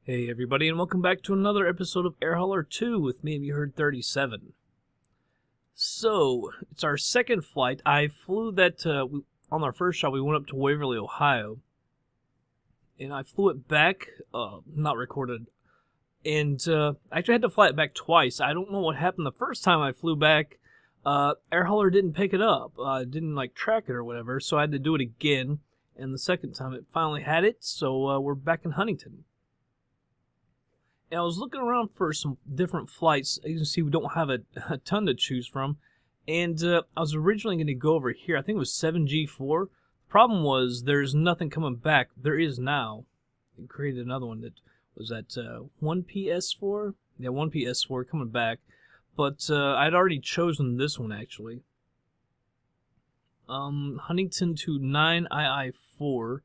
Hey everybody, and welcome back to another episode of Air Hauler 2 with me, You Heard 37. So, it's our second flight. I flew that, on our first shot, we went up to Waverly, Ohio. And I flew it back, not recorded. And, I actually had to fly it back twice. I don't know what happened the first time I flew back. Air Hauler didn't pick it up. Didn't, track it or whatever, so I had to do it again. And the second time it finally had it, so, we're back in Huntington. And I was looking around for some different flights. As you can see, we don't have a ton to choose from. And I was originally going to go over here. I think it was 7G4. The problem was there's nothing coming back. There is now. They created another one that was at 1PS4. Yeah, 1PS4 coming back. But I'd already chosen this one, actually. Huntington to 9II4.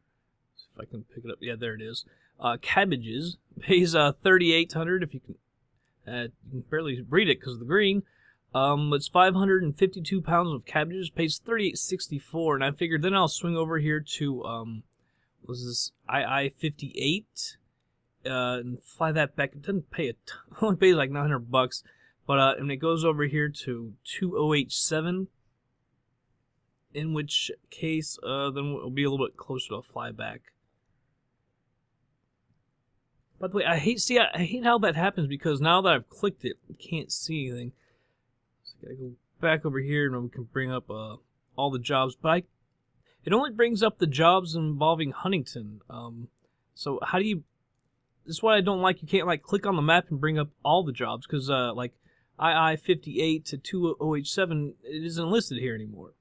See if I can pick it up. Yeah, there it is. Cabbages pays $3,800 if you can. You can barely read it because of the green. It's 552 pounds of cabbages. Pays $3,864, and I figured then I'll swing over here to was this II-58 and fly that back. It doesn't pay only pays like $900, but and it goes over here to 2087. In which case, then we'll be a little bit closer to a flyback. By the way, I hate how that happens because now that I've clicked it, I can't see anything. So I gotta go back over here and we can bring up all the jobs. But it only brings up the jobs involving Huntington. So how do you? This is what I don't like. You can't click on the map and bring up all the jobs because II-58 to 2087 it isn't listed here anymore.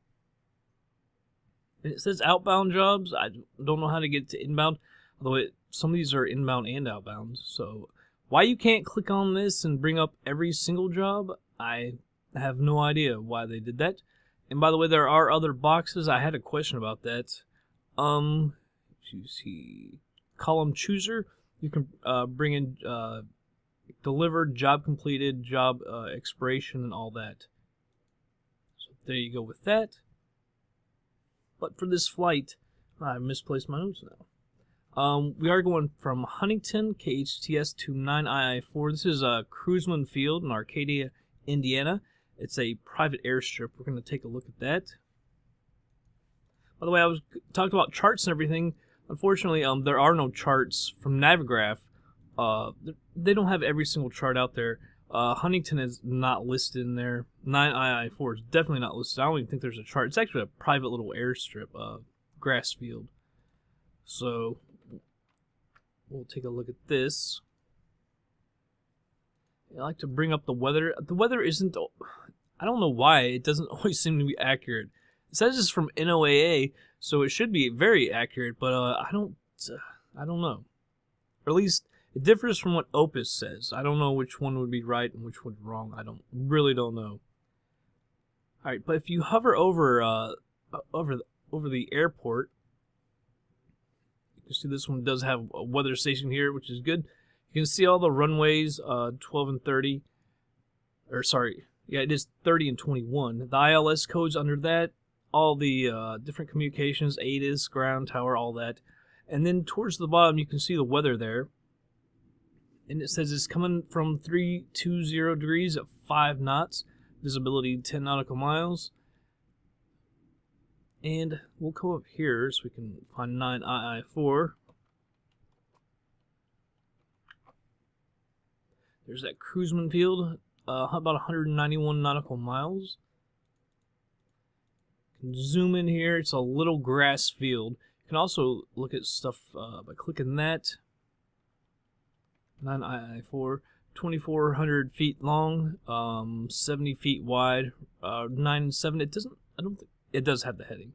And it says outbound jobs. I don't know how to get to inbound. Although some of these are inbound and outbound. So why you can't click on this and bring up every single job, I have no idea why they did that. And by the way, there are other boxes. I had a question about that. You see, column chooser. You can bring in delivered, job completed, job expiration, and all that. So there you go with that. But for this flight, I misplaced my notes now. We are going from Huntington, KHTS, to 9II4. This is Cruzman Field in Arcadia, Indiana. It's a private airstrip. We're going to take a look at that. By the way, I was talking about charts and everything. Unfortunately, there are no charts from Navigraph. They don't have every single chart out there. Huntington is not listed in there. 9II4 is definitely not listed. I don't even think there's a chart. It's actually a private little airstrip, grass field. So we'll take a look at this. I like to bring up the weather. The weather isn't... I don't know why. It doesn't always seem to be accurate. It says it's from NOAA, so it should be very accurate, but I don't know. Or at least it differs from what Opus says. I don't know which one would be right and which one wrong. I really don't know. All right, but if you hover over the airport, you see this one does have a weather station here, which is good. You can see all the runways, 12 and 30. Or sorry, yeah, it is 30 and 21. The ILS codes under that, all the different communications, ATIS, ground tower, all that. And then towards the bottom, you can see the weather there. And it says it's coming from 320 degrees at 5 knots. Visibility 10 nautical miles. And we'll go up here so we can find 9II4. There's that Cruzman Field, about 191 nautical miles. You can zoom in here. It's a little grass field. You can also look at stuff by clicking that. 9II4, 2,400 feet long, 70 feet wide, 9-7. It doesn't. I don't think. It does have the heading.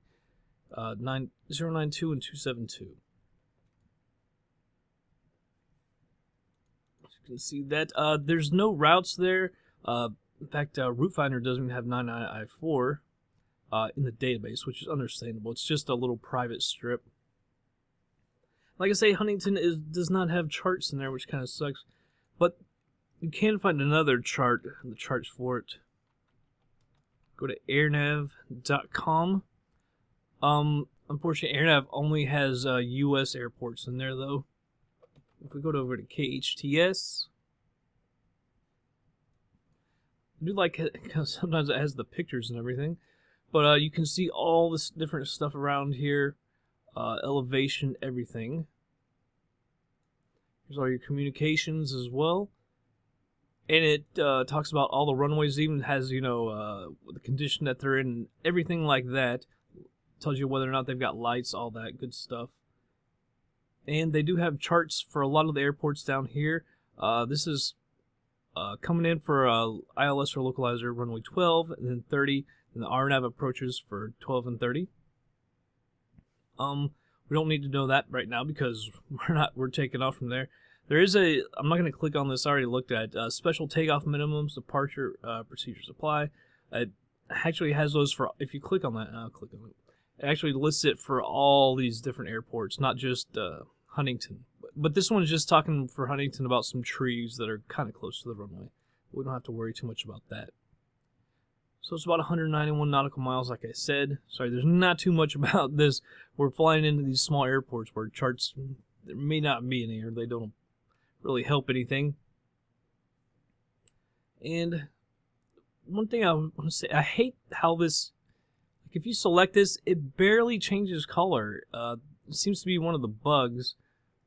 9092 and 272. As you can see that there's no routes there. In fact, Route Finder doesn't even have 9II4 in the database, which is understandable. It's just a little private strip. Like I say, Huntington does not have charts in there, which kind of sucks. But you can find another chart, the charts for it. Go to airnav.com. Unfortunately, AirNav only has U.S. airports in there, though. If we go over to KHTS, I do like it because sometimes it has the pictures and everything. But you can see all this different stuff around here. Elevation, everything. Here's all your communications as well. And it talks about all the runways, even has, the condition that they're in, everything like that. Tells you whether or not they've got lights, all that good stuff. And they do have charts for a lot of the airports down here. This is coming in for ILS or localizer runway 12, and then 30, and the RNAV approaches for 12 and 30. We don't need to know that right now because we're taking off from there. There is I'm not going to click on this, I already looked at special takeoff minimums, departure procedures apply. It actually has those for, if you click on that, I'll click on it. It actually lists it for all these different airports, not just Huntington. But this one is just talking for Huntington about some trees that are kind of close to the runway. We don't have to worry too much about that. So it's about 191 nautical miles, like I said. Sorry, there's not too much about this. We're flying into these small airports where charts, there may not be any, or they don't really help anything. And one thing I want to say, I hate how this, like if you select this, it barely changes color. It seems to be one of the bugs.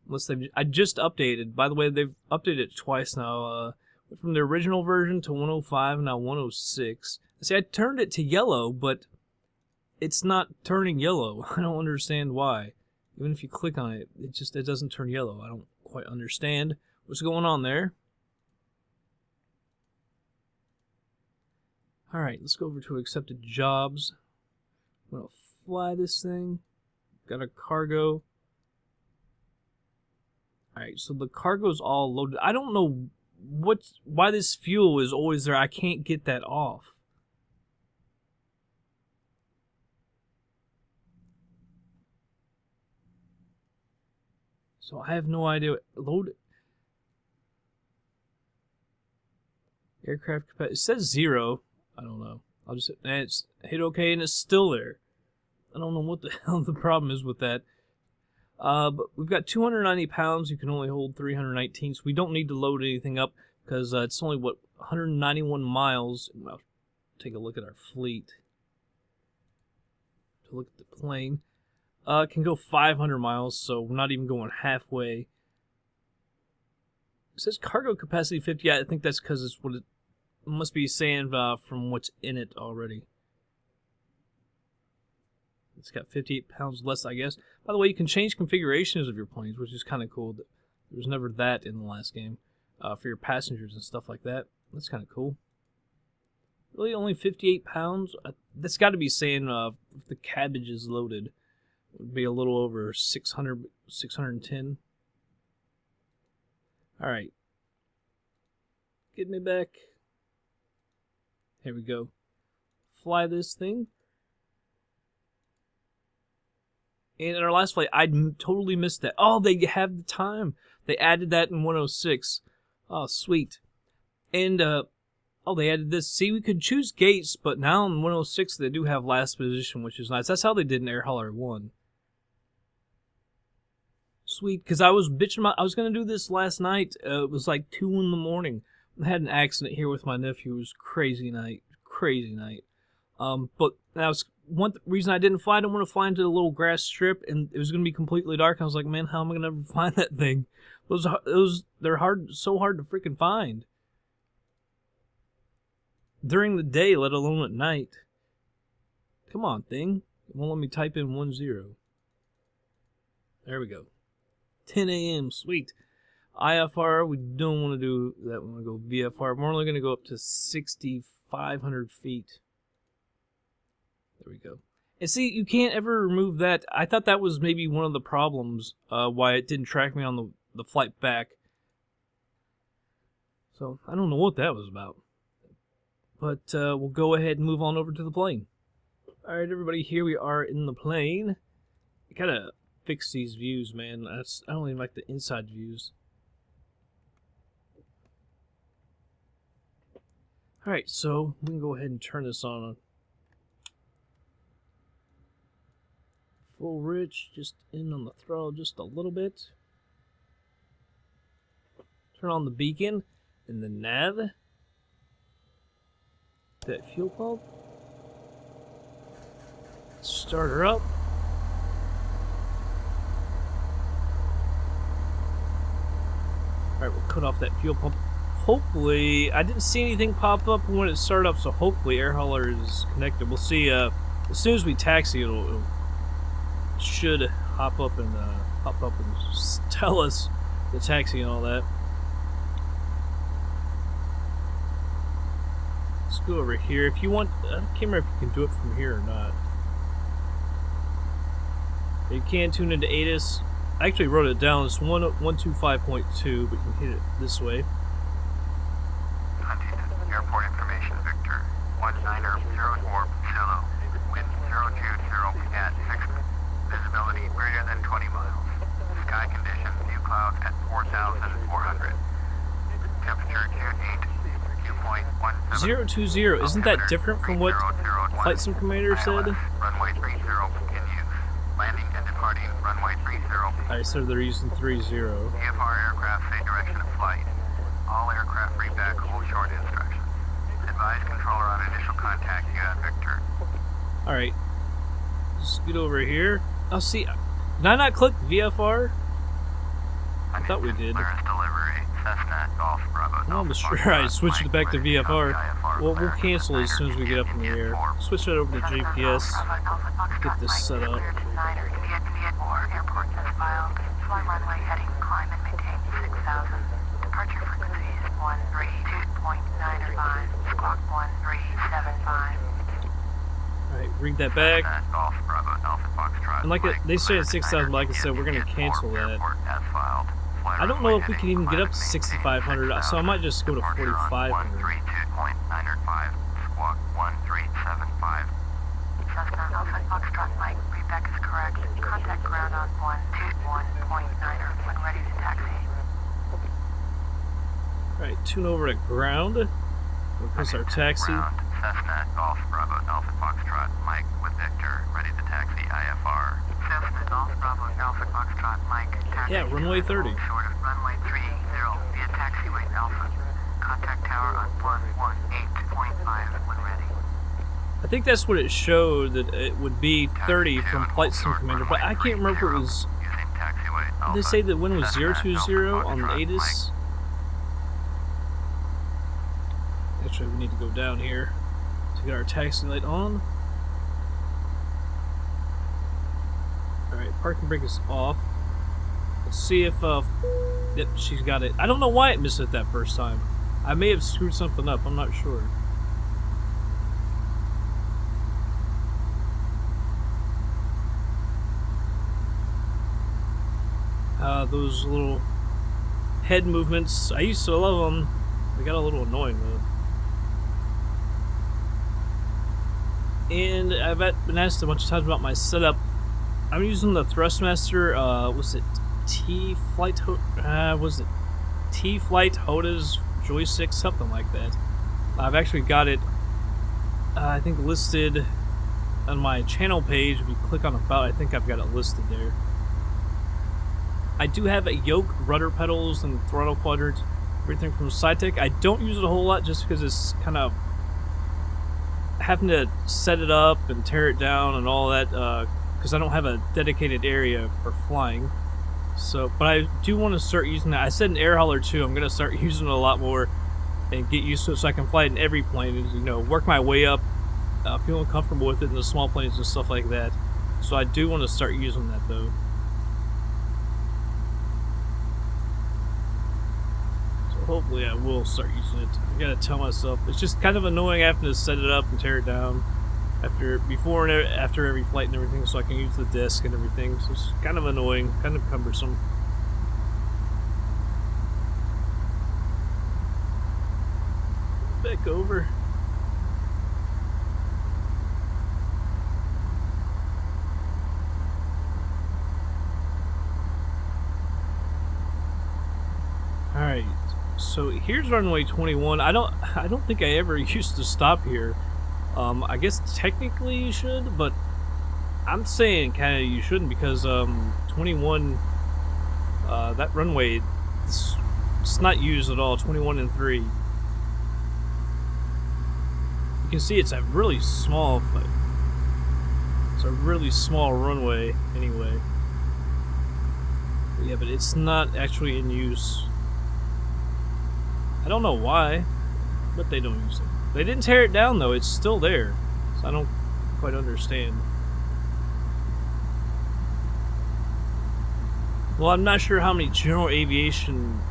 Unless I just updated. By the way, they've updated it twice now. From the original version to 105, now 106. See, I turned it to yellow, but it's not turning yellow. I don't understand why. Even if you click on it, it doesn't turn yellow. I don't quite understand what's going on there. Alright, let's go over to accepted jobs. I'm going to fly this thing. Got a cargo. Alright, so the cargo's all loaded. I don't know why this fuel is always there. I can't get that off. So I have no idea. Load aircraft capacity. It says 0. I don't know. I'll just hit OK and it's still there. I don't know what the hell the problem is with that. But we've got 290 pounds. You can only hold 319, so we don't need to load anything up because it's only, 191 miles. I'll take a look at our fleet. To look at the plane. It can go 500 miles, so we're not even going halfway. It says cargo capacity 50. Yeah, I think that's because it's what it must be saying from what's in it already. It's got 58 pounds less, I guess. By the way, you can change configurations of your planes, which is kind of cool. There was never that in the last game for your passengers and stuff like that. That's kind of cool. Really, only 58 pounds? That's got to be saying if the cabbage is loaded. It would be a little over 610. Alright. Get me back. Here we go. Fly this thing. And in our last flight, I totally missed that. Oh, they have the time. They added that in 106. Oh, sweet. And, they added this. See, we could choose gates, but now in 106, they do have last position, which is nice. That's how they did in Air Hauler 1. Sweet, because I was bitching I was going to do this last night. It was like 2 in the morning. I had an accident here with my nephew. It was crazy night. Crazy night. But that was one reason I didn't fly. I didn't want to fly into the little grass strip, and it was going to be completely dark. I was like, man, how am I going to ever find that thing? They're so hard to freaking find. During the day, let alone at night. Come on, thing. It won't let me type in 10. There we go. 10 a.m. Sweet. IFR, we don't want to do that. We want to go VFR. We're only going to go up to 6,500 feet. There we go. And see, you can't ever remove that. I thought that was maybe one of the problems why it didn't track me on the flight back. So, I don't know what that was about. But we'll go ahead and move on over to the plane. Alright, everybody, here we are in the plane. I gotta fix these views, man. I don't even like the inside views. Alright, so we can go ahead and turn this on. Full rich, just in on the throttle just a little bit. Turn on the beacon and the nav. That fuel pump. Start her up. Alright, we'll cut off that fuel pump. Hopefully, I didn't see anything pop up when it started up, so hopefully air hauler is connected. We'll see, as soon as we taxi, it should hop up and tell us the taxi and all that. Let's go over here. If you want, I can't remember if you can do it from here or not. You can tune into ATIS. I actually wrote it down. It's 125.2, but you can hit it this way. Huntington, airport information, Victor. 1904 Zulu. Wind 020 at 6. Visibility greater than 20 miles. Sky conditions, view clouds at 4,400. Temperature 28. 020, isn't that different from what Flight Sim Commander said? Runway 30 in use. Landing and departing runway 30. I said they're using 30. VFR aircraft say direction of flight. All aircraft read back hold short instructions. Advise controller on initial contact you at Victor. Alright. Just get over here. Oh, see. Did I not click VFR? I thought we did. Clearance delivery. Cessna Golf Bravo. I'm sure I switched it back to VFR. Well, we'll cancel it as soon as we get up in the air. Switch it over to GPS. Get this set up. Airport as filed. Fly runway heading, climb and maintain 6,000. Departure frequencies 132.95. Squawk 1375. Alright, read that back. Golf Bravo Alpha Foxtrot. And like they say at 6,000, like I said, we're gonna cancel that. I don't know if we can even get up to 6,500, so I might just go to 4,500. 132.905. Squawk 1375. Cessna Alpha Foxtrot Mike, readback is correct. Contact ground on 121.9 when ready to taxi. Alright, tune over to ground. We'll press our taxi. Ground, Cessna Golf Bravo Alpha Foxtrot Mike with Victor, ready to taxi IFR. Cessna Golf Bravo Alpha Foxtrot Mike. Taxi Yeah, runway 30. Short of runway 30 via taxiway Alpha. Contact tower on 118.5 when ready. I think that's what it showed, that it would be 30 from Flight Sim Commander, but I can't remember if it was... Did they say that when it was 020 on the ATIS? Actually, we need to go down here to get our taxi light on. Alright, parking brake is off. Let's see if, yep, she's got it. I don't know why it missed it that first time. I may have screwed something up, I'm not sure. Those little head movements, I used to love them. They got a little annoying though. And I've been asked a bunch of times about my setup. I'm using the Thrustmaster, was it T-Flight Hoda's joystick, something like that. I've actually got it, I think, listed on my channel page. If you click on About, I think I've got it listed there. I do have a yoke, rudder pedals, and throttle quadrant, everything from SciTech. I don't use it a whole lot just because it's kind of having to set it up and tear it down and all that, because I don't have a dedicated area for flying. So, but I do want to start using that. I said in air hauler too, I'm going to start using it a lot more and get used to it so I can fly it in every plane and, you know, work my way up, feeling comfortable with it in the small planes and stuff like that. So I do want to start using that though. Hopefully I will start using it. I gotta tell myself. It's just kind of annoying having to set it up and tear it down before and after every flight and everything, so I can use the disc and everything. So it's kind of annoying, kind of cumbersome. Back over. Alright. So here's runway 21. I don't think I ever used to stop here. I guess technically you should, but I'm saying kind of you shouldn't because 21, that runway it's not used at all. 21 and 3. You can see it's a really small. It's a really small runway anyway. Yeah, but it's not actually in use. I don't know why, but they don't use it. They didn't tear it down though. It's still there, so I don't quite understand. Well, I'm not sure how many general aviation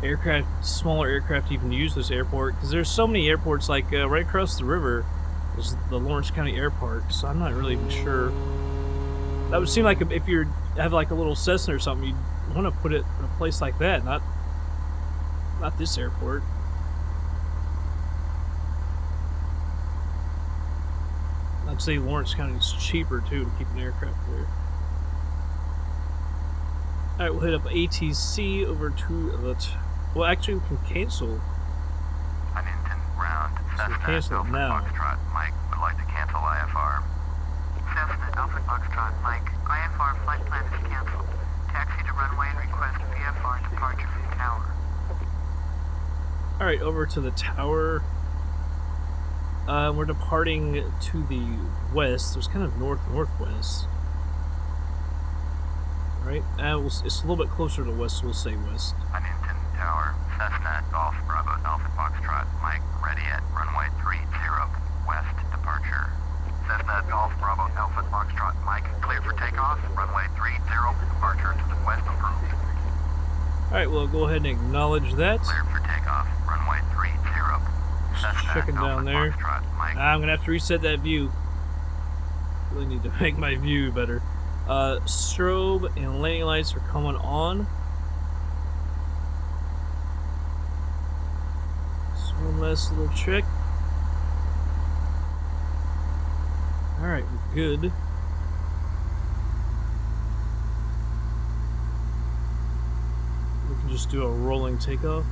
aircraft, smaller aircraft, even use this airport, because there's so many airports. Like right across the river is the Lawrence County Airport, so I'm not really even sure. That would seem like if you have like a little Cessna or something, you'd want to put it in a place like that, not this airport. I'd say Lawrence County is cheaper too to keep an aircraft there. Alright, we'll hit up ATC over to the... well, actually, we can cancel. Huntington ground. So we Cessna cancel it Alpha now. Foxtrot Mike would like to cancel IFR. Cessna Alpha Foxtrot Mike, IFR flight plan is canceled. Taxi to runway and request VFR departure from tower. Alright, over to the tower. We're departing to the west. It was kind of northwest. Right? It's a little bit closer to west, so we'll say west. Huntington Tower, Cessna Golf Bravo Alpha Foxtrot Mike, ready at runway 30, west departure. Cessna Golf Bravo Alpha Foxtrot Mike, clear for takeoff, runway 30, departure to the west approved. Alright, we'll go ahead and acknowledge that. Clear for takeoff, runway 30. Cessna Checking down Alpha there. Foxtrot Mike. I'm gonna have to reset that view. Really need to make my view better. Strobe and landing lights are coming on. Just one last little check. Alright, we're good. We can just do a rolling takeoff.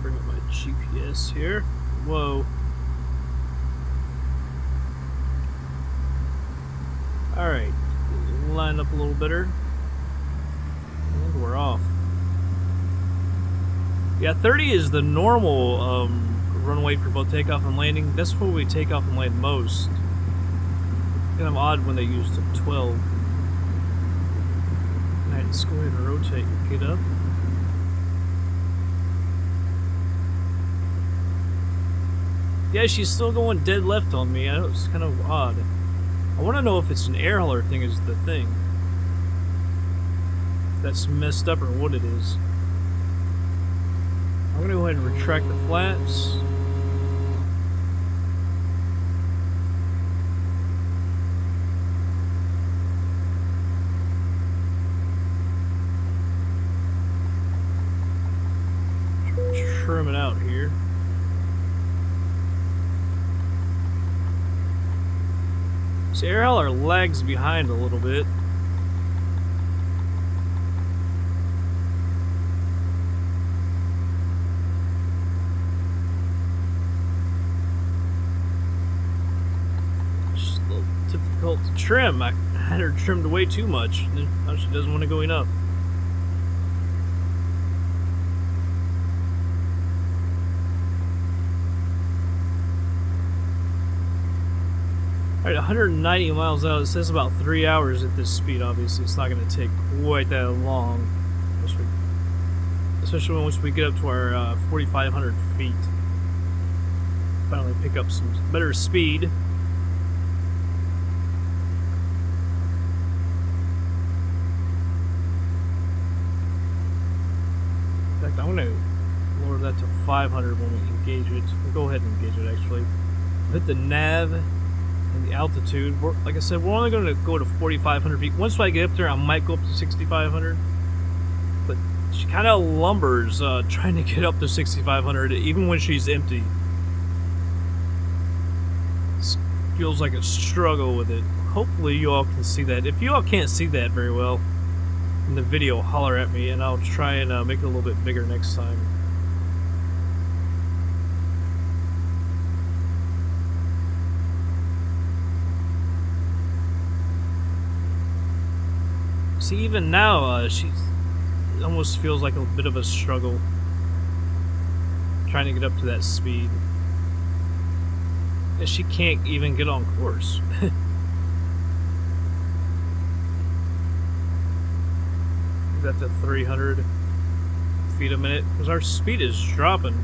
Bring up my GPS here. Whoa. Alright, line up a little better. And we're off. Yeah, 30 is the normal runway for both takeoff and landing. That's where we take off and land most. Kind of odd when they used 12. Alright, let's go ahead and rotate and get up. Yeah, she's still going dead left on me. I know it's kind of odd. I want to know if it's an air hauler thing is the thing. If that's messed up or what it is. I'm going to go ahead and retract the flaps. Trim it out here. So air hauler lags behind a little bit. Just a little difficult to trim. I had her trimmed way too much. Now she doesn't want to go enough. Alright, 190 miles out. It says about 3 hours at this speed, obviously. It's not going to take quite that long. Especially once we get up to our 4,500 feet. Finally pick up some better speed. In fact, I'm going to lower that to 500 when we engage it. We'll go ahead and engage it, actually. Hit the nav. And the altitude, like I said, we're only going to go to 4,500 feet. Once I get up there, I might go up to 6,500. But she kind of lumbers trying to get up to 6,500, even when she's empty. It feels like a struggle with it. Hopefully you all can see that. If you all can't see that very well in the video, holler at me, and I'll try and make it a little bit bigger next time. See, even now, she almost feels like a bit of a struggle trying to get up to that speed. And she can't even get on course. That's at 300 feet a minute because our speed is dropping.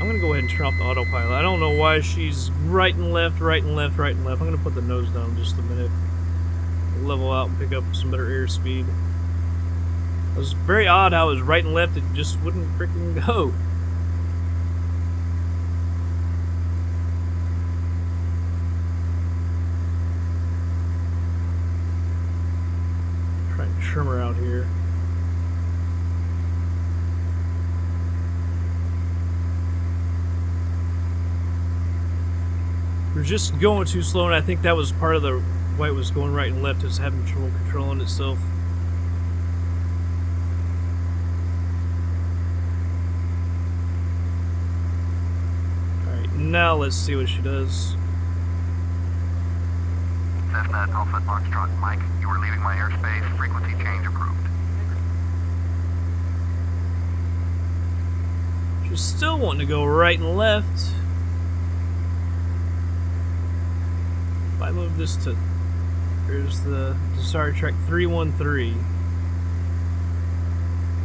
I'm gonna go ahead and turn off the autopilot. I don't know why she's right and left, right and left, right and left. I'm gonna put the nose down in just a minute. Level out and pick up some better airspeed. It was very odd how it was right and left, it just wouldn't freaking go. Try and trim her out here. We're just going too slow, and I think that was part of the why it was going right and left, is having trouble controlling itself. Alright, now let's see what she does. Cessna Alpha Foxtrot, Mike, you are leaving my airspace. Frequency change approved. She's still wanting to go right and left. If I move this to... Here's the Star Trek 313.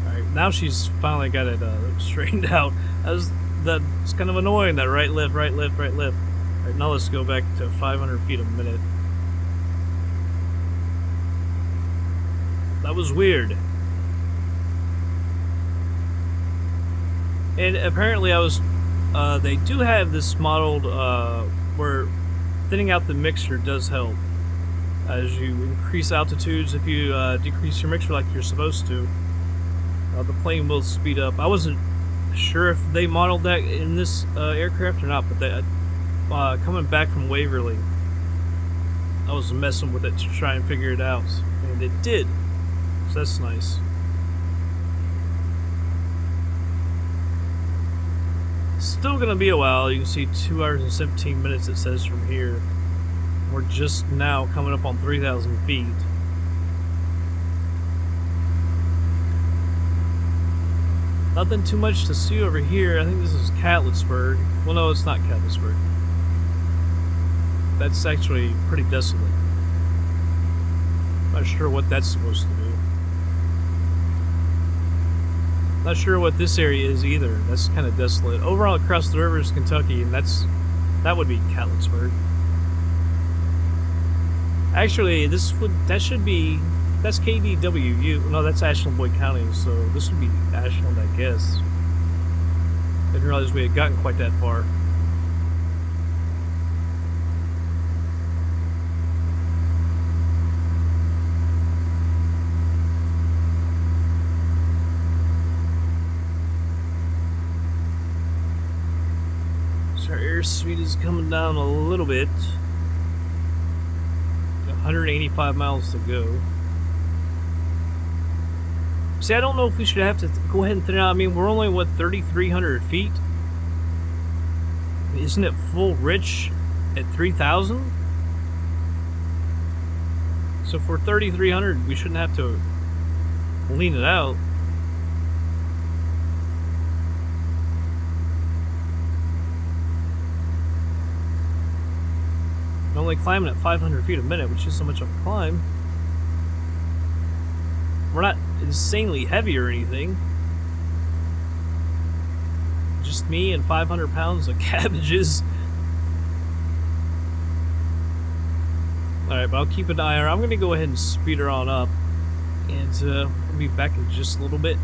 Alright, now she's finally got it straightened out. That's kind of annoying, that right, left, right, left, right, left. Alright, now let's go back to 500 feet a minute. That was weird. And apparently they do have this modeled where thinning out the mixture does help. As you increase altitudes, if you decrease your mixture like you're supposed to, the plane will speed up. I wasn't sure if they modeled that in this aircraft or not, but they, coming back from Waverly, I was messing with it to try and figure it out, and it did. So that's nice. Still gonna be a while. You can see 2 hours and 17 minutes it says from here. We're just now coming up on 3,000 feet. Nothing too much to see over here. I think this is Catlettsburg. Well, no, it's not Catlettsburg. That's actually pretty desolate. Not sure what that's supposed to do. Not sure what this area is either. That's kind of desolate. Overall, across the river is Kentucky, and that would be Catlettsburg. Actually, that's KDWU. No, that's Ashland Boyd County, so this would be Ashland, I guess. Didn't realize we had gotten quite that far. So our airspeed is coming down a little bit. 185 miles to go. See, I don't know if we should have to go ahead and thin it out. I mean, we're only, what, 3,300 feet? Isn't it full rich at 3,000? So for 3,300, we shouldn't have to lean it out. I'm only climbing at 500 feet a minute, which is so much of a climb. We're not insanely heavy or anything. Just me and 500 pounds of cabbages. Alright, but I'll keep an eye on her. I'm going to go ahead and speed her on up. And we'll be back in just a little bit.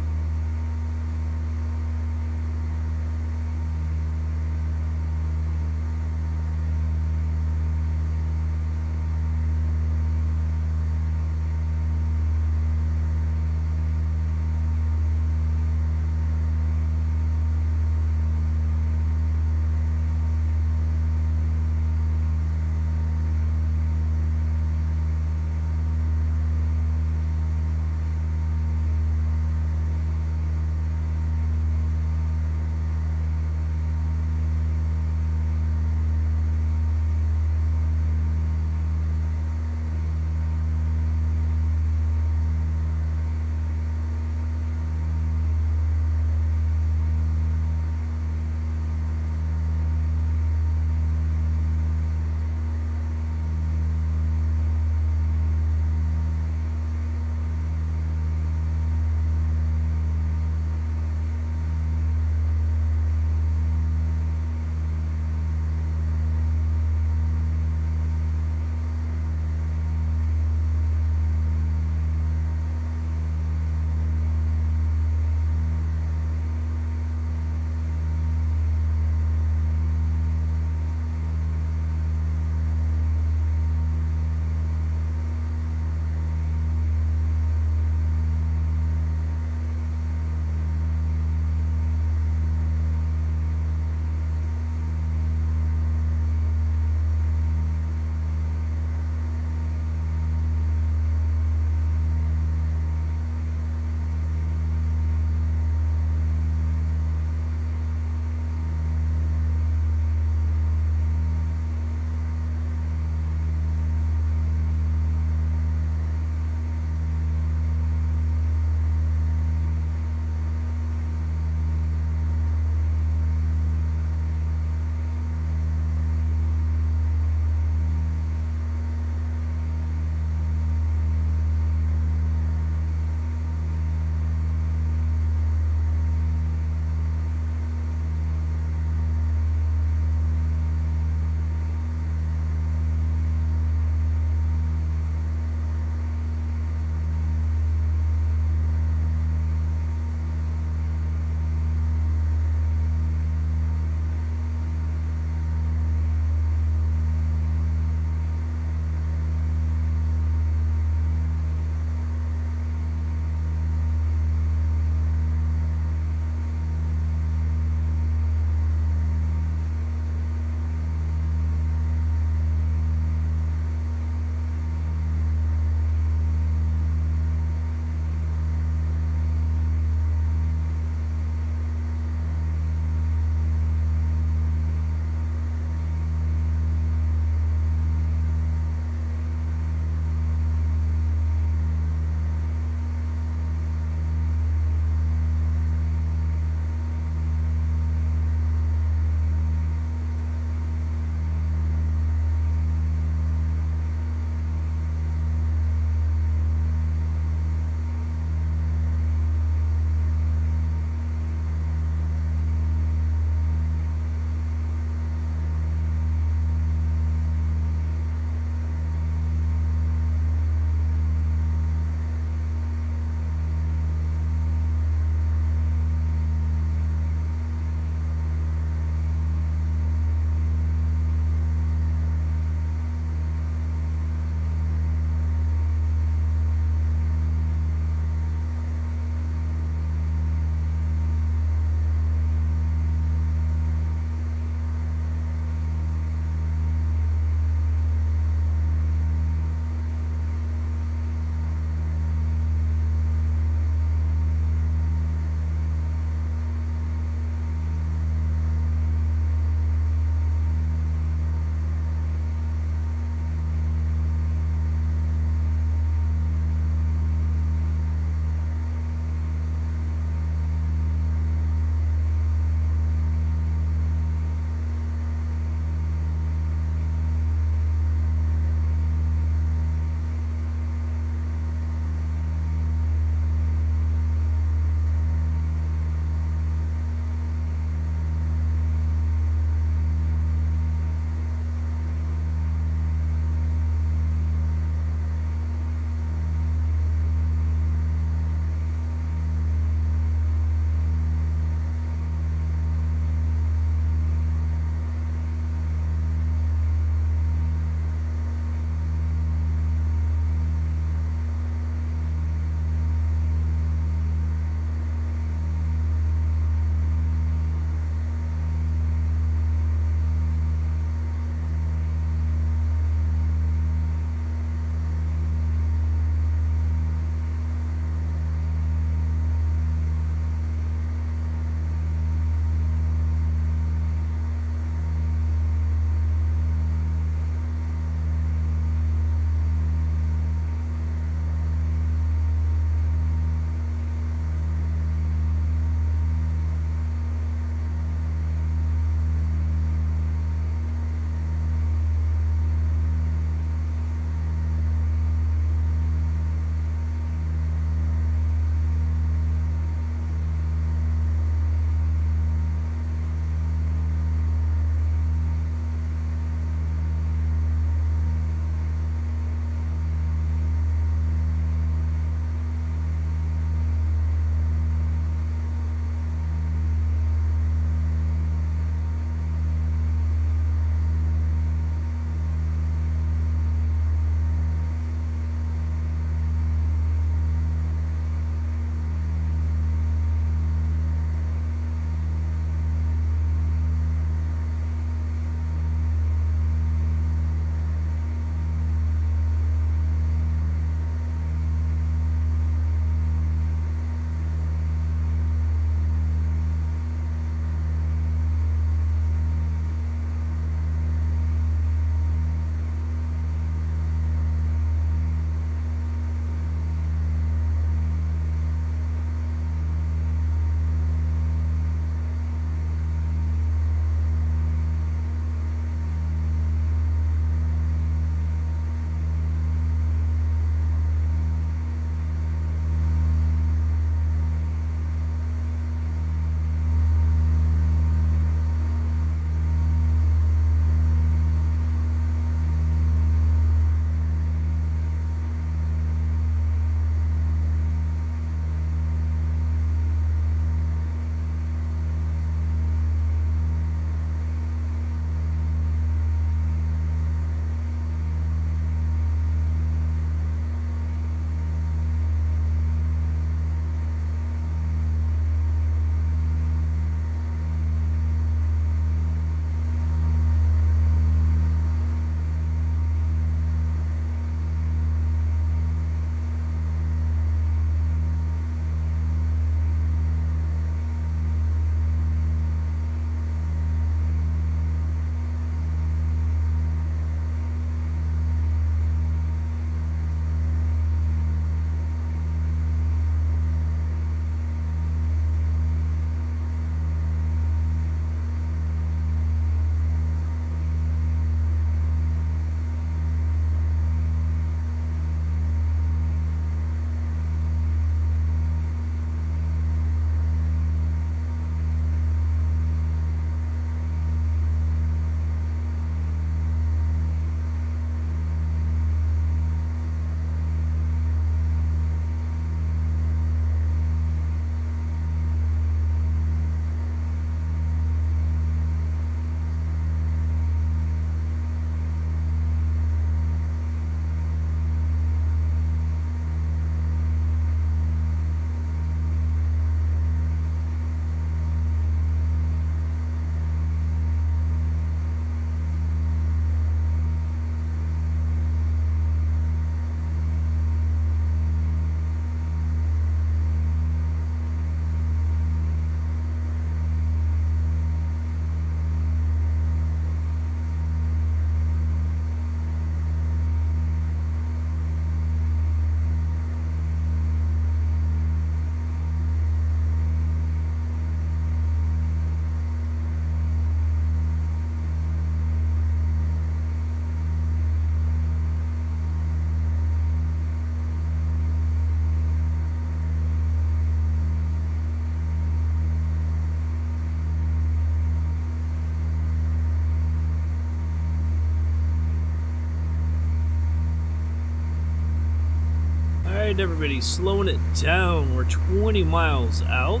Alright, everybody, slowing it down. We're 20 miles out.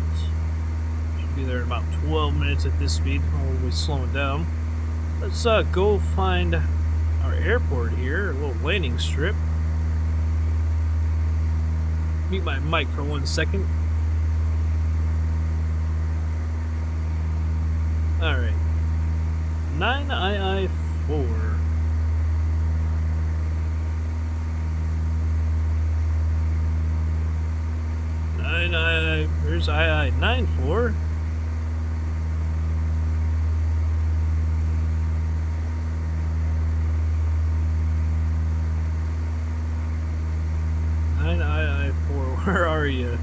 Should be there in about 12 minutes at this speed. We'll be slowing down. Let's go find our airport here, a little landing strip. Mute my mic for 1 second. Alright. 9II-4. There's II-94. II-4, where are you?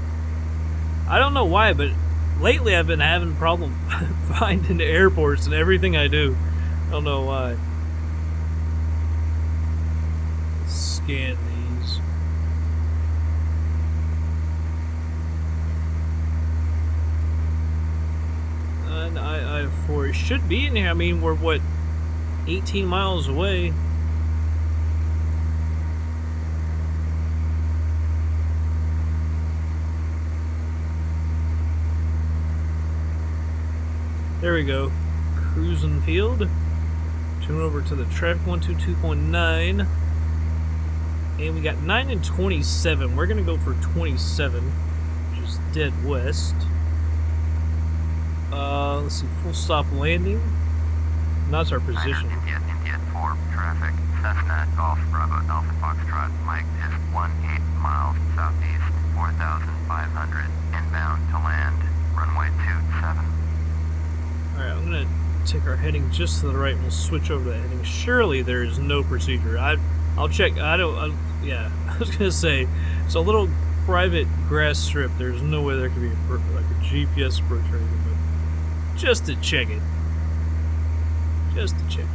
I don't know why, but lately I've been having a problem finding the airports and everything I do. I don't know why. Let's scan these. II-4 should be in here. I mean, we're what, 18 miles away. There we go. Cruising field. Tune over to the traffic 122.9. And we got 9 and 27. We're going to go for 27, which is dead west. Let's see, full stop landing. And that's our position. India 4 traffic. Cessna Golf Bravo Alpha Foxtrot. Mike is 18 miles southeast, 4,500 inbound to land. Runway 27. Alright, I'm gonna take our heading just to the right and we'll switch over to that heading. Surely there is no procedure. I'll check. Yeah, I was gonna say, it's a little private grass strip. There's no way there could be like a GPS approach or anything, but just to check it. Just to check it.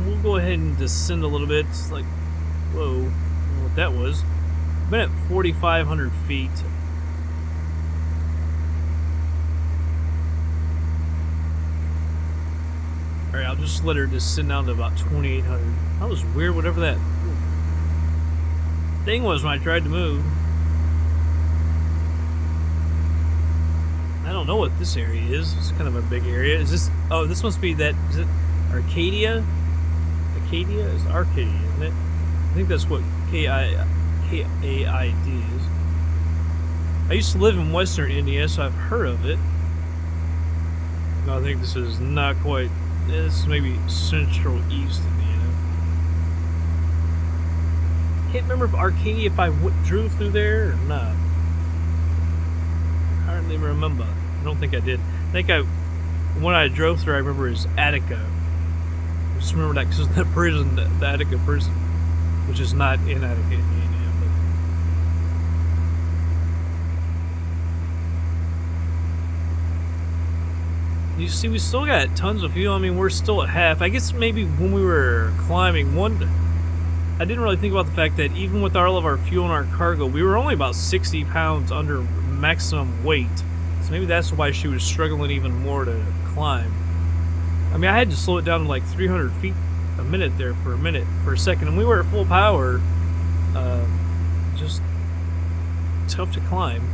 We'll go ahead and descend a little bit. It's like, whoa, I don't know what that was. I've been at 4,500 feet. Alright, I'll just let her descend down to about 2,800. That was weird, whatever that thing was when I tried to move. I don't know what this area is. It's kind of a big area. Is this... Oh, this must be that... Is it Arcadia? Acadia? It's Arcadia, isn't it? I think that's what K-A-I-D is. I used to live in Western India, so I've heard of it. No, I think this is not quite... This is maybe Central East Indiana. Can't remember if Arcadia, if I drove through there or not. I hardly remember. I don't think I did. I think when I drove through, I remember is Attica. I just remember that because the prison, the Attica prison, which is not in Attica, Indiana. You see, we still got tons of fuel. I mean, we're still at half. I guess maybe when we were climbing, I didn't really think about the fact that even with all of our fuel and our cargo, we were only about 60 pounds under maximum weight. So maybe that's why she was struggling even more to climb. I mean, I had to slow it down to like 300 feet a minute there for a second. And we were at full power. Just tough to climb.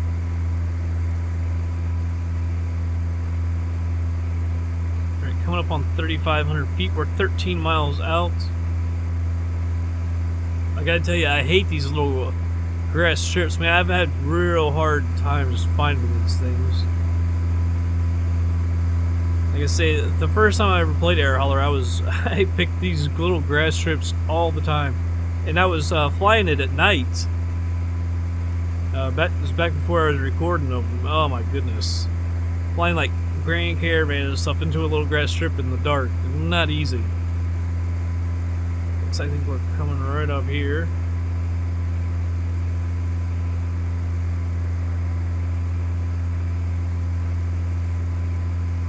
Coming up on 3,500 feet. We're 13 miles out. I gotta tell you, I hate these little grass strips. Man, I've had real hard times finding these things. Like I say, the first time I ever played Air Holler, I picked these little grass strips all the time, and I was flying it at night. This was back before I was recording them. Oh my goodness, flying like Grand Caravan and stuff into a little grass strip in the dark. Not easy. I think we're coming right up here.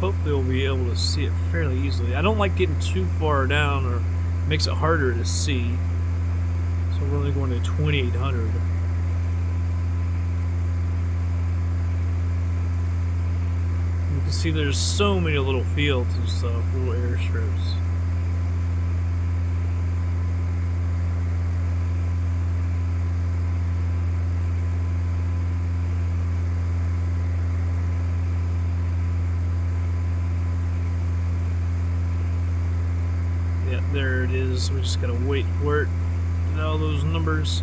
Hopefully we'll be able to see it fairly easily. I don't like getting too far down, or it makes it harder to see. So we're only going to 2,800. You can see there's so many little fields and stuff, little airstrips. Yeah, there it is. We just gotta wait for it. Get all those numbers.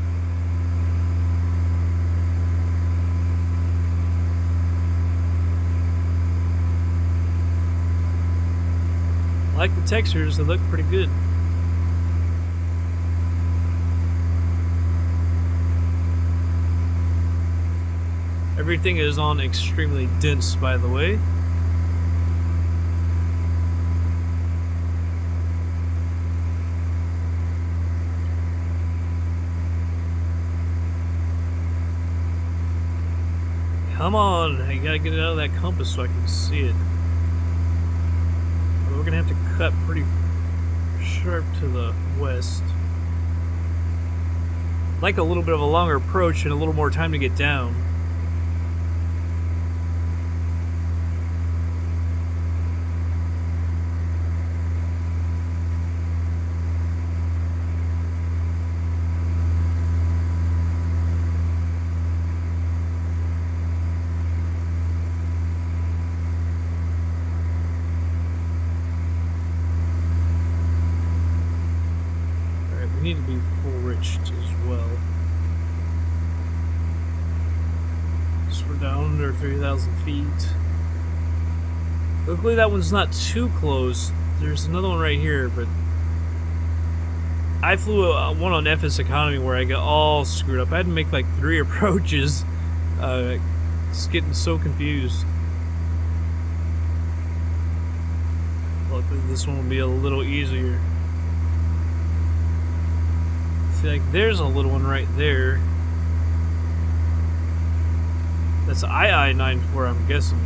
I like the textures, they look pretty good. Everything is on extremely dense, by the way. Come on, I gotta get it out of that compass so I can see it. We're gonna have to cut pretty sharp to the west. Like a little bit of a longer approach and a little more time to get down. Need to be full rich as well. So we're down under 3,000 feet. Luckily that one's not too close. There's another one right here, but I flew one on FS Economy where I got all screwed up. I had to make like 3 approaches. Just getting so confused. Luckily this one will be a little easier. See, like, there's a little one right there. That's II-94, I'm guessing.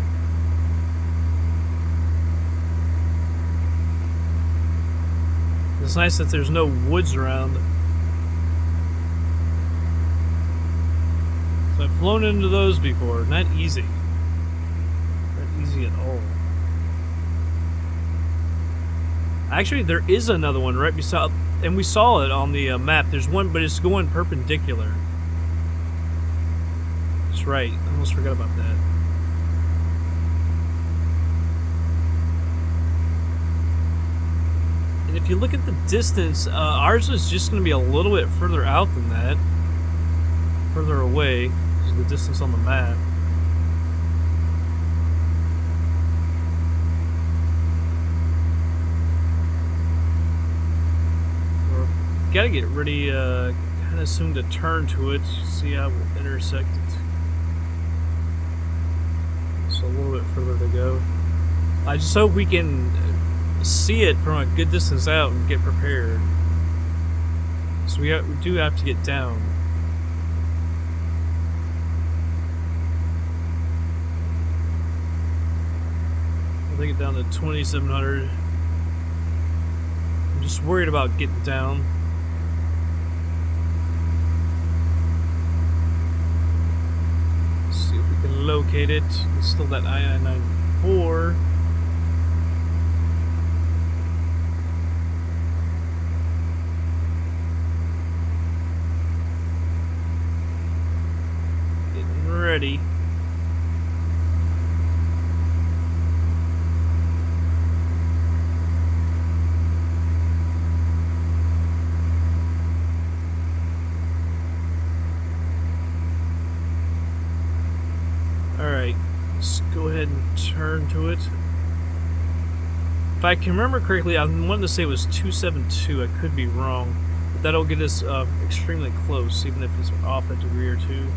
It's nice that there's no woods around. So I've flown into those before. Not easy. Not easy at all. Actually, there is another one right beside... And we saw it on the map. There's one, but it's going perpendicular. That's right. I almost forgot about that. And if you look at the distance, ours is just going to be a little bit further out than that. Further away is the distance on the map. Gotta get ready kind of soon to turn to it, see how we'll intersect it. So a little bit further to go. I just hope we can see it from a good distance out and get prepared. So we do have to get down. I'll take it down to 2,700. I'm just worried about getting down. Locate it. It's still that II-94. Getting ready. Alright, let's go ahead and turn to it. If I can remember correctly, I wanted to say it was 272. I could be wrong. But that'll get us extremely close, even if it's off a degree or two.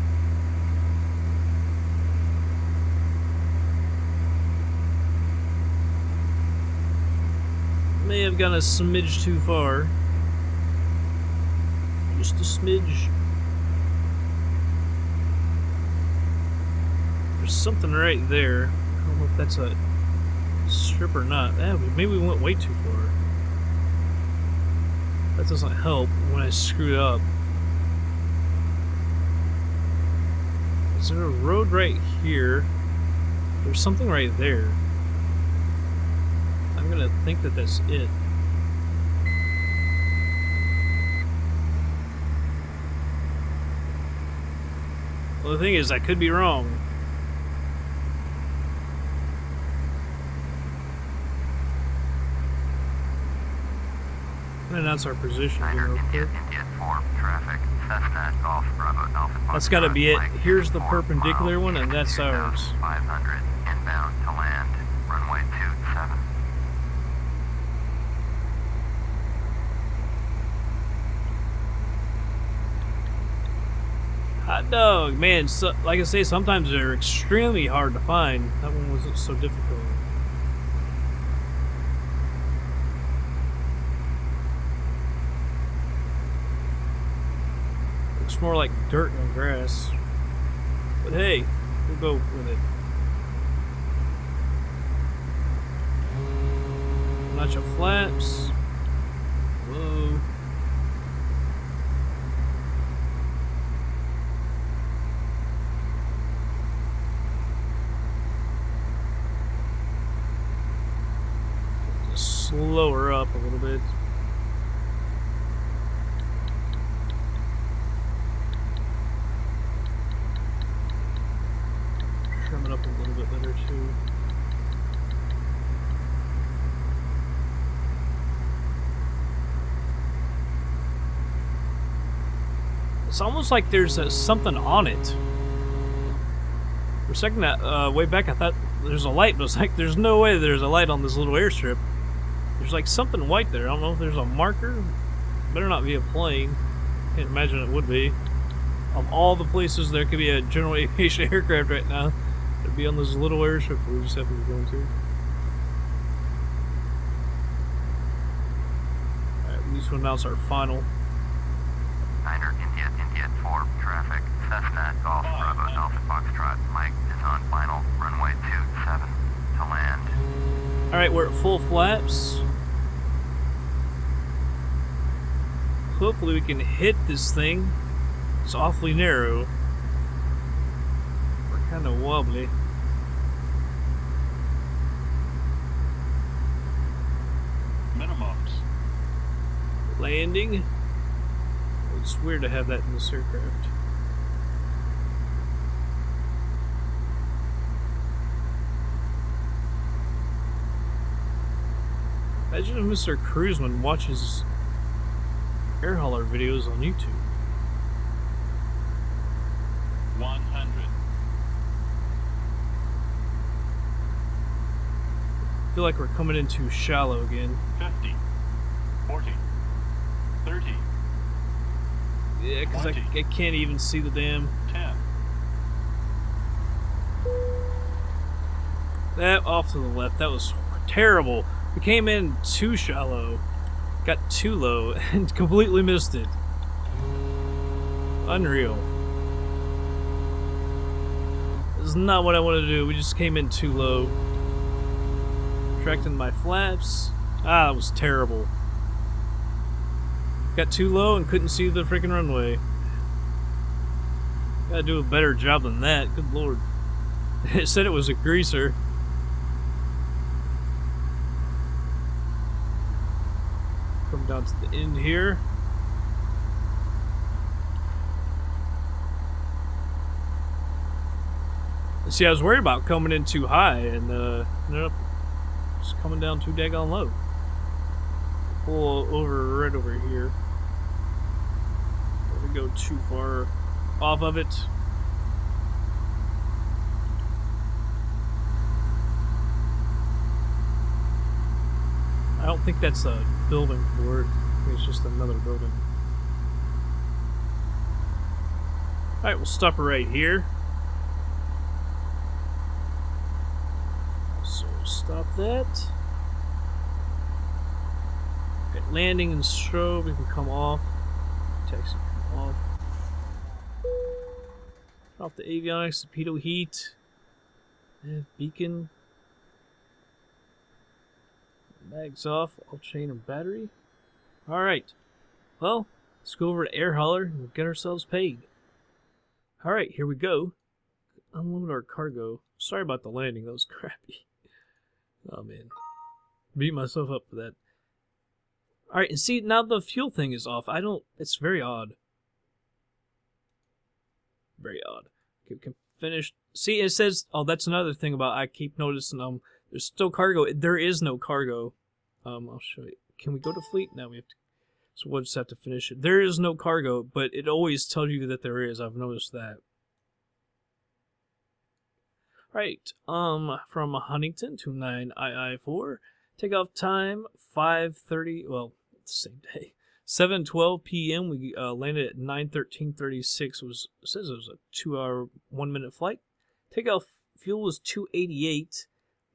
May have gone a smidge too far. Just a smidge. There's something right there. I don't know if that's a strip or not. Maybe we went way too far. That doesn't help when I screwed up. Is there a road right here? There's something right there. I'm gonna think that that's it. Well, the thing is, I could be wrong. And that's our position. Niner, Real India, quick. India 4, traffic, Cessna, Golf, Bravo, Alpha, That's got to be it. Mike, Here's the 4 perpendicular miles, one, and that's ours. 2,500, inbound to land, runway 27. Hot dog, man. So, like I say, sometimes they're extremely hard to find. That one wasn't so difficult. Looks more like dirt than grass. But hey, we'll go with it. Notch of flaps. Whoa. Just slow her up a little bit. Trim it up a little bit better too. It's almost like there's something on it. For a second, way back, I thought there's a light, but it's like there's no way there's a light on this little airstrip. There's like something white there. I don't know if there's a marker. Better not be a plane. Can't imagine it would be. Of all the places there could be a general aviation aircraft right now, it'd be on this little airstrip we just happen to be going to. Alright, this one now's our final. Niner, India, India 4, traffic, Cessna, Golf, Bravo, Alpha, Foxtrot, Mike is on final, runway 27, to land. Alright, we're at full flaps. Hopefully we can hit this thing. It's awfully narrow. We're kind of wobbly. Minimums. Landing. It's weird to have that in this aircraft. Imagine if Mr. Cruiseman watches air hauler videos on YouTube. 100. I feel like we're coming in too shallow again. 50. 40. 30. Yeah, because I 20. can't even see the damn... 10. That off to the left. That was terrible. We came in too shallow, got too low, and completely missed it. Unreal. This is not what I wanted to do. We just came in too low. Retracting my flaps. Ah, that was terrible. Got too low and couldn't see the freaking runway. Gotta do a better job than that. Good lord. It said it was a greaser. Come down to the end here. See, I was worried about coming in too high and ended up just coming down too daggone low. Pull over right over here. Don't go too far off of it. I don't think that's a building for it. I think it's just another building. Alright, we'll stop right here. So stop that. Okay, landing and strobe, we can come off. Taxi come off. Off the avionics, the pitot heat. Beacon. Mags off, all chain and battery. Alright. Well, let's go over to Air Hauler and we'll get ourselves paid. Alright, here we go. Unload our cargo. Sorry about the landing, that was crappy. Oh man. Beat myself up for that. Alright, and see, now the fuel thing is off. It's very odd. Very odd. Okay, we can finish. See, it says, oh, that's another thing about, I keep noticing, there's still cargo. There is no cargo. I'll show you. Can we go to fleet? No, we have to. So we'll just have to finish it. There is no cargo, but it always tells you that there is. I've noticed that. Right, from Huntington to 9II-4. Takeoff time 5:30. Well, it's the same day. 7:12 p.m. We landed at 9:13:36. It says it was a 2-hour 1-minute flight. Takeoff fuel was 288,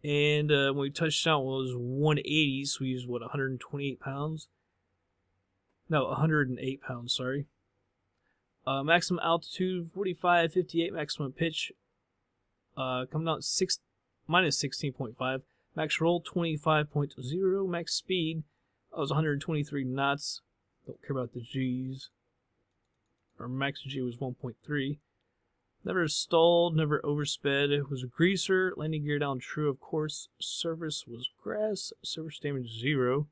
and when we touched down, it was 180. So we used what, 128 pounds? No, 108 pounds. Sorry. Maximum altitude 45-58. Maximum pitch coming out minus 16.5. Max roll 25.0. Max speed was 123 knots. Don't care about the G's. Our max G was 1.3. Never stalled, never oversped. It was a greaser. Landing gear down true, of course. Surface was grass. Surface damage 0.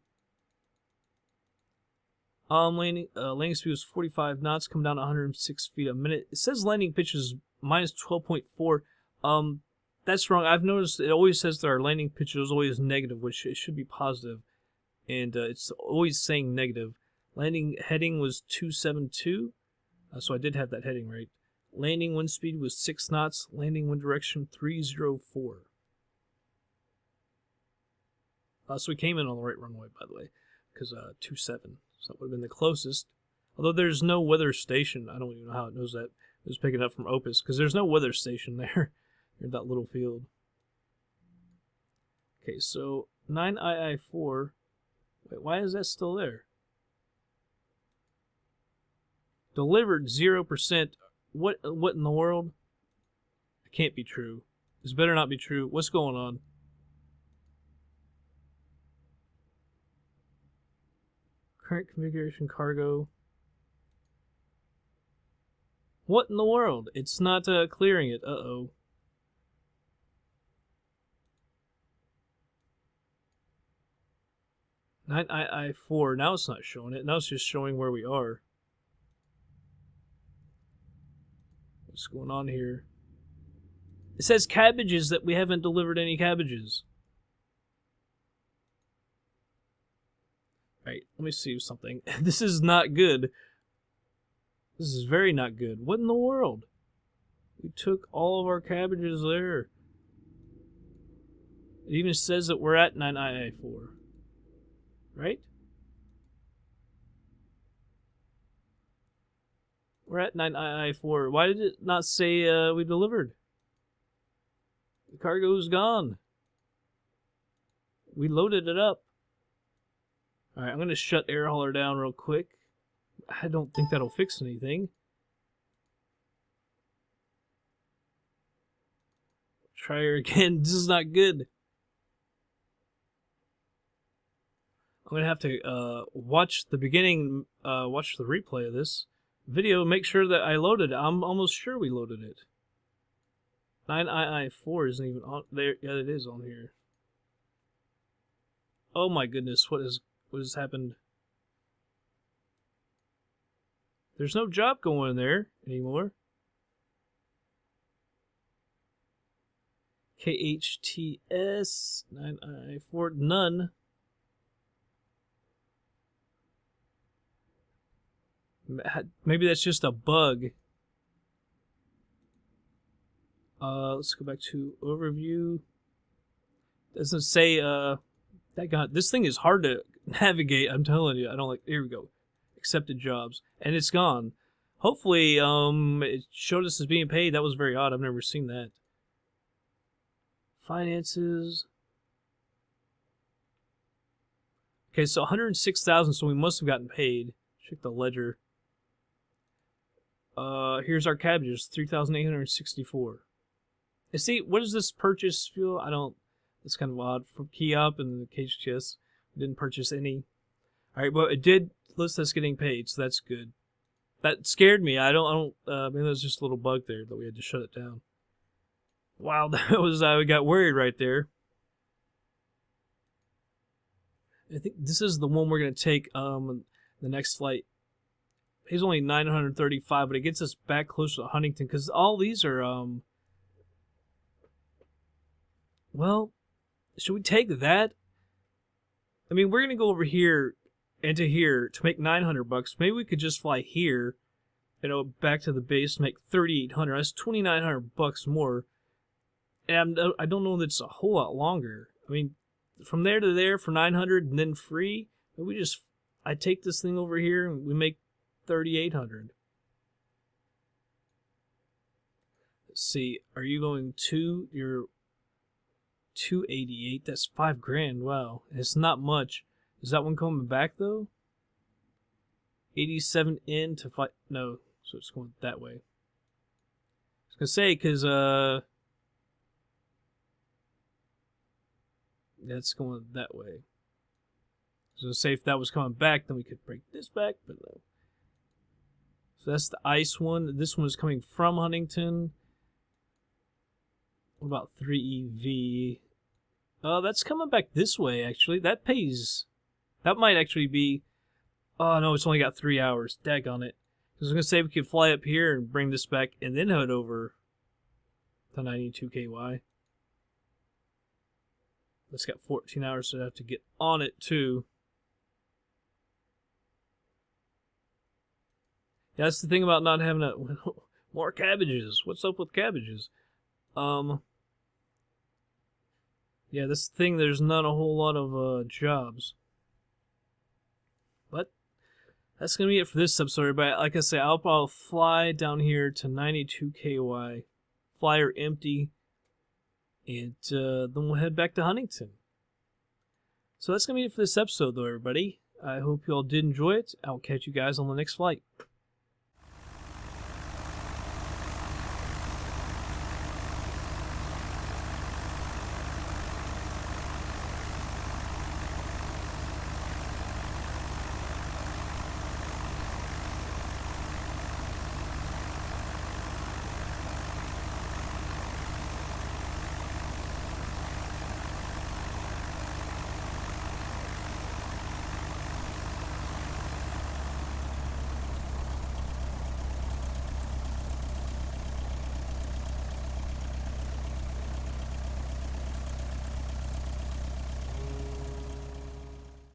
Landing speed was 45 knots. Come down to 106 feet a minute. It says landing pitch is minus 12.4. That's wrong. I've noticed it always says that our landing pitch is always negative, which it should be positive. And it's always saying negative. Landing heading was 272. So I did have that heading right. Landing wind speed was 6 knots. Landing wind direction 304. So we came in on the right runway, by the way, because 27. So that would have been the closest. Although there's no weather station. I don't even know how it knows that. It was picking up from Opus, because there's no weather station there in that little field. Okay, so 9II-4. Wait, why is that still there? Delivered 0%. What in the world? It can't be true. This better not be true. What's going on? Current configuration cargo. What in the world? It's not clearing it. Uh-oh. II-4. Now it's not showing it. Now it's just showing where we are. What's going on here? It says cabbages that we haven't delivered any cabbages. Right, let me see something. This is not good. This is very not good. What in the world? We took all of our cabbages there. It even says that we're at 9II-4. Right? We're at 9II-4. Why did it not say we delivered? The cargo's gone. We loaded it up. Alright, I'm going to shut air hauler down real quick. I don't think that'll fix anything. Try her again. This is not good. I'm going to have to watch the beginning, watch the replay of this video, make sure that I loaded it. I'm almost sure we loaded it. 9II-4 isn't even on there. Yeah, it is on here. Oh my goodness, what has happened? There's no job going there anymore. KHTS 9II-4 none. Maybe that's just a bug. Let's go back to overview. Doesn't say this thing is hard to navigate. I'm telling you, I don't like. Here we go. Accepted jobs, and it's gone. Hopefully, it showed us as being paid. That was very odd. I've never seen that. Finances. Okay, so 106,000. So we must have gotten paid. Check the ledger. Here's our cabbages, 3,864. And see, what is this purchase fuel? I don't. It's kind of odd. From Key-Up and the KHTS, we didn't purchase any. All right, well, it did list us getting paid, so that's good. That scared me. I don't. Maybe there's just a little bug there that we had to shut it down. Wow, that was. We got worried right there. I think this is the one we're gonna take. The next flight. He's only 935, but it gets us back closer to Huntington because all these are. Well, should we take that? I mean, we're gonna go over here and to here to make $900. Maybe we could just fly here, back to the base, make $3,800. That's $2,900 more. And I don't know that it's a whole lot longer. I mean, from there to there for $900 and then free. I take this thing over here and we make $3,800. Let's see. Are you going to your 288? That's $5,000. Wow, it's not much. Is that one coming back though? 87 in to 5. No, so it's going that way. I was gonna say because that's going that way. So say if that was coming back, then we could break this back, but no. So that's the ice one. This one is coming from Huntington. What about 3EV? That's coming back this way, actually. That pays. That might actually be. Oh, no, it's only got 3 hours. Daggone it. I was going to say we could fly up here and bring this back and then head over to 92KY. It's got 14 hours, so I have to get on it, too. Yeah, that's the thing about not having more cabbages. What's up with cabbages? Yeah, that's the thing. There's not a whole lot of jobs. But that's going to be it for this episode. But like I say, I'll fly down here to 92KY. Flyer empty. And then we'll head back to Huntington. So that's going to be it for this episode, though, everybody. I hope you all did enjoy it. I'll catch you guys on the next flight.